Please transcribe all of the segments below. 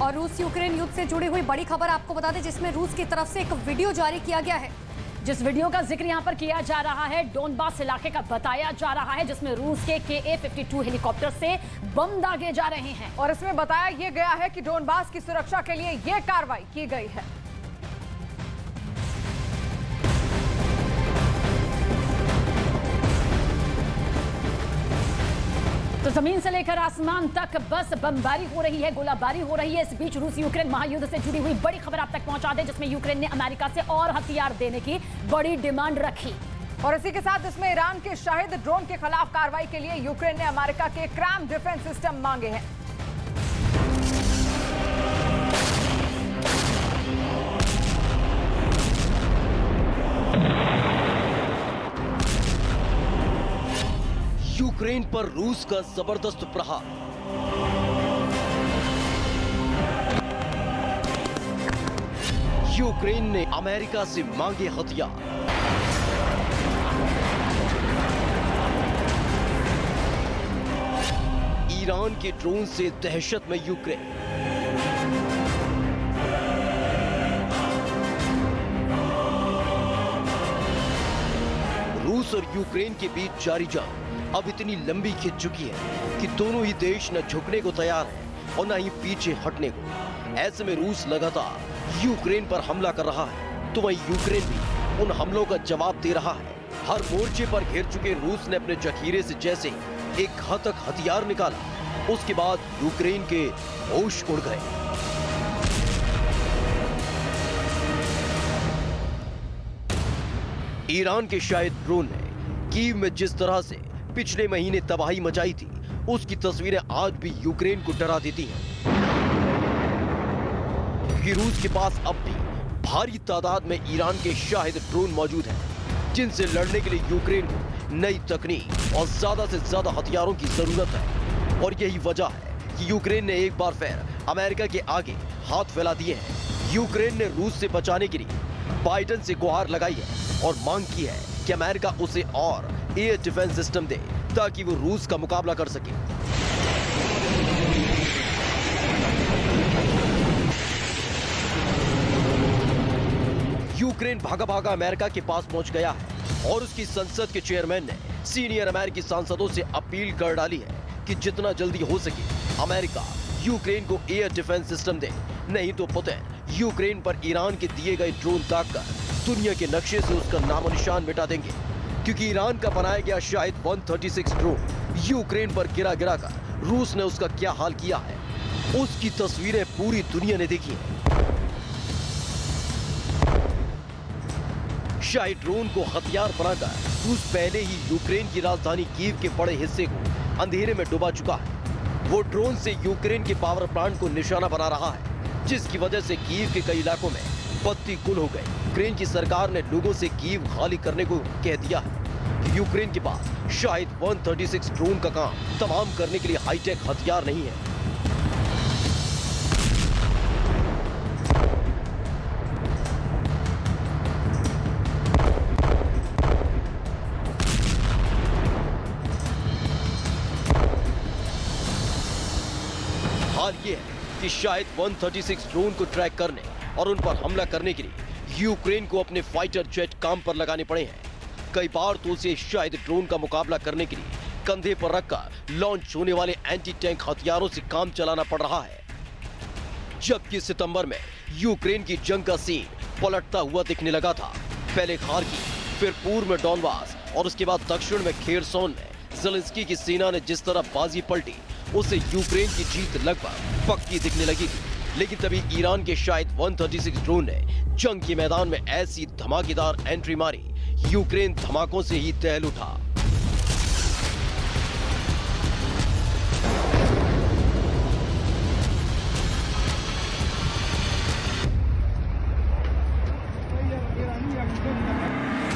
और रूस यूक्रेन युद्ध से जुड़ी हुई बड़ी खबर आपको बता दें, जिसमें रूस की तरफ से एक वीडियो जारी किया गया है, जिस वीडियो का जिक्र यहां पर किया जा रहा है डोनबास इलाके का बताया जा रहा है, जिसमें रूस के KA-52 हेलीकॉप्टर से बम दागे जा रहे हैं और इसमें बताया यह गया है कि डोनबास की सुरक्षा के लिए यह कार्रवाई की गई है। तो जमीन से लेकर आसमान तक बस बमबारी हो रही है, गोलाबारी हो रही है। इस बीच रूस यूक्रेन महायुद्ध से जुड़ी हुई बड़ी खबर आप तक पहुंचा दें, जिसमें यूक्रेन ने अमेरिका से और हथियार देने की बड़ी डिमांड रखी। और इसी के साथ इसमें ईरान के शाहिद ड्रोन के खिलाफ कार्रवाई के लिए यूक्रेन ने अमेरिका के क्रैम डिफेंस सिस्टम मांगे हैं। यूक्रेन पर रूस का जबरदस्त प्रहार। यूक्रेन ने अमेरिका से मांगे हथियार। ईरान के ड्रोन से दहशत में यूक्रेन। रूस और यूक्रेन के बीच जारी जंग अब इतनी लंबी खिंच चुकी है कि दोनों ही देश न झुकने को तैयार हैं और न ही पीछे हटने को। ऐसे में रूस लगातार यूक्रेन पर हमला कर रहा है, तो वहीं यूक्रेन भी उन हमलों का जवाब दे रहा है। हर मोर्चे पर घेर चुके रूस ने अपने जखीरे से जैसे एक घातक हथियार निकाला, उसके बाद यूक्रेन के होश उड़ गए। ईरान के शाहिद ड्रोन ने कीव में जिस तरह से पिछले महीने तबाही मचाई थी, उसकी तस्वीरें आज भी यूक्रेन को डरा देती हैं। क्योंकि रूस के पास अब भी भारी तादाद में ईरान के शाहिद ड्रोन मौजूद हैं, जिनसे लड़ने के लिए यूक्रेन को नई तकनीक और ज्यादा से ज्यादा हथियारों की जरूरत है। और यही वजह है कि यूक्रेन ने एक बार फिर अमेरिका के आगे हाथ फैला दिए हैं। यूक्रेन ने रूस से बचाने के लिए बाइडेन से गुहार लगाई है और मांग की है कि अमेरिका उसे और एयर डिफेंस सिस्टम दे, ताकि वो रूस का मुकाबला कर सके। यूक्रेन भागा भागा अमेरिका के पास पहुंच गया है और उसकी संसद के चेयरमैन ने सीनियर अमेरिकी सांसदों से अपील कर डाली है कि जितना जल्दी हो सके अमेरिका यूक्रेन को एयर डिफेंस सिस्टम दे, नहीं तो पुतिन यूक्रेन पर ईरान के दिए गए ड्रोन दागकर दुनिया के नक्शे से उसका नामो निशान मिटा देंगे। क्योंकि ईरान का बनाया गया शायद 136 ड्रोन यूक्रेन पर गिरा कर रूस ने उसका क्या हाल किया है, उसकी तस्वीरें पूरी दुनिया ने देखी हैं। शायद ड्रोन को हथियार बनाकर रूस पहले ही यूक्रेन की राजधानी कीव के बड़े हिस्से को अंधेरे में डुबा चुका है। वो ड्रोन से यूक्रेन के पावर प्लांट को निशाना बना रहा है, जिसकी वजह से कीव के कई इलाकों में बत्ती गुल हो गई। यूक्रेन की सरकार ने लोगों से कीव खाली करने को कह दिया है। यूक्रेन के पास शायद 136 ड्रोन का काम तमाम करने के लिए हाईटेक हथियार नहीं है। हाल ये है कि शायद 136 ड्रोन को ट्रैक करने और उन पर हमला करने के लिए यूक्रेन को अपने फाइटर जेट काम पर लगाने पड़े हैं। कई बार तो उसे शायद ड्रोन का मुकाबला करने के लिए कंधे पर रखकर लॉन्च होने वाले एंटी टैंक हथियारों से काम चलाना पड़ रहा है। जबकि सितंबर में यूक्रेन की जंग का सीन पलटता हुआ दिखने लगा था। पहले खार्किव, फिर पूर्व में डोनबास और उसके बाद दक्षिण में खेरसोन में ज़ेलेंस्की की सेना ने जिस तरह बाजी पलटी, उससे यूक्रेन की जीत लगभग पक्की दिखने लगी थी। लेकिन तभी ईरान के शायद 136 ड्रोन ने जंग के मैदान में ऐसी धमाकेदार एंट्री मारी, यूक्रेन धमाकों से ही दहल उठा।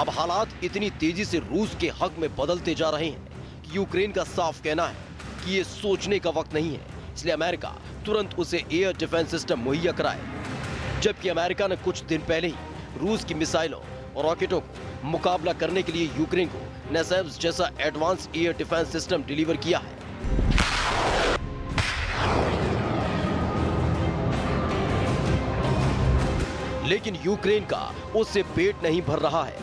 अब हालात इतनी तेजी से रूस के हक में बदलते जा रहे हैं कि यूक्रेन का साफ कहना है कि ये सोचने का वक्त नहीं है, इसलिए अमेरिका तुरंत उसे एयर डिफेंस सिस्टम मुहैया कराए। जबकि अमेरिका ने कुछ दिन पहले ही रूस की मिसाइलों और रॉकेटों को मुकाबला करने के लिए यूक्रेन को NASAMS जैसा advance air defence system deliver किया है। लेकिन यूक्रेन का उससे पेट नहीं भर रहा है।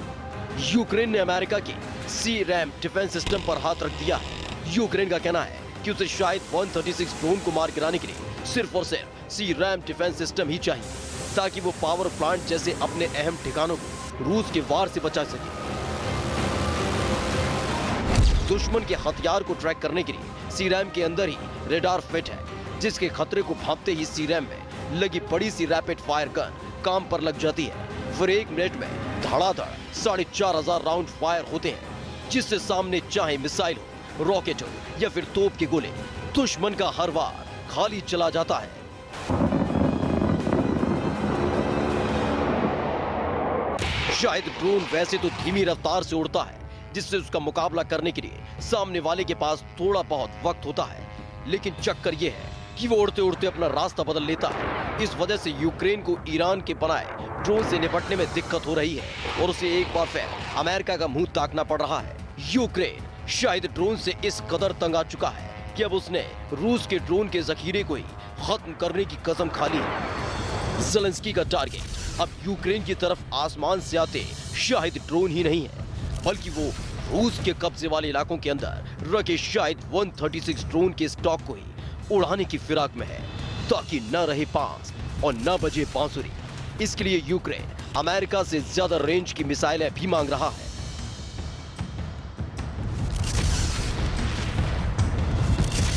यूक्रेन ने अमेरिका के सी-रैम डिफेंस सिस्टम पर हाथ रख दिया है। यूक्रेन का कहना है कि उसे शायद 136 ड्रोन को मार गिराने के लिए सिर्फ और सिर्फ सी-रैम डिफेंस सिस्टम ही चाहिए, ताकि वो पावर प्लांट जैसे अपने अहम ठिकानों को रूस के वार से बचा सके। दुश्मन के हथियार को ट्रैक करने के लिए सी-रैम के अंदर ही रेडार फिट है, जिसके खतरे को भांपते ही सी-रैम में लगी बड़ी सी रैपिड फायर गन काम पर लग जाती है। फिर 1 मिनट में धड़ाधड़ 4500 राउंड फायर होते हैं, जिससे सामने चाहे मिसाइल हो, रॉकेट हो या फिर तोप के गोले, दुश्मन का हर वार खाली चला जाता है। शायद ड्रोन वैसे तो धीमी रफ्तार से उड़ता है, जिससे उसका मुकाबला करने के लिए सामने वाले के पास थोड़ा बहुत वक्त होता है, लेकिन चक्कर यह है कि वो उड़ते उड़ते अपना रास्ता बदल लेता है। इस वजह से यूक्रेन को ईरान के बनाए ड्रोन से निपटने में दिक्कत हो रही है और उसे एक बार फिर अमेरिका का मुंह ताकना पड़ रहा है। यूक्रेन शायद ड्रोन से इस कदर तंग आ चुका है कि अब उसने रूस के ड्रोन के जखीरे को ही खत्म करने की कसम खा ली है। ज़ेलेंस्की का टारगेट अब यूक्रेन की तरफ आसमान से आते शायद ड्रोन ही नहीं है, बल्कि वो रूस के कब्जे वाले इलाकों के अंदर रखे शायद 136 ड्रोन के स्टॉक को ही उड़ाने की फिराक में है, ताकि न रहे पास और न बजे बांसुरी। इसके लिए यूक्रेन अमेरिका से ज्यादा रेंज की मिसाइलें भी मांग रहा है।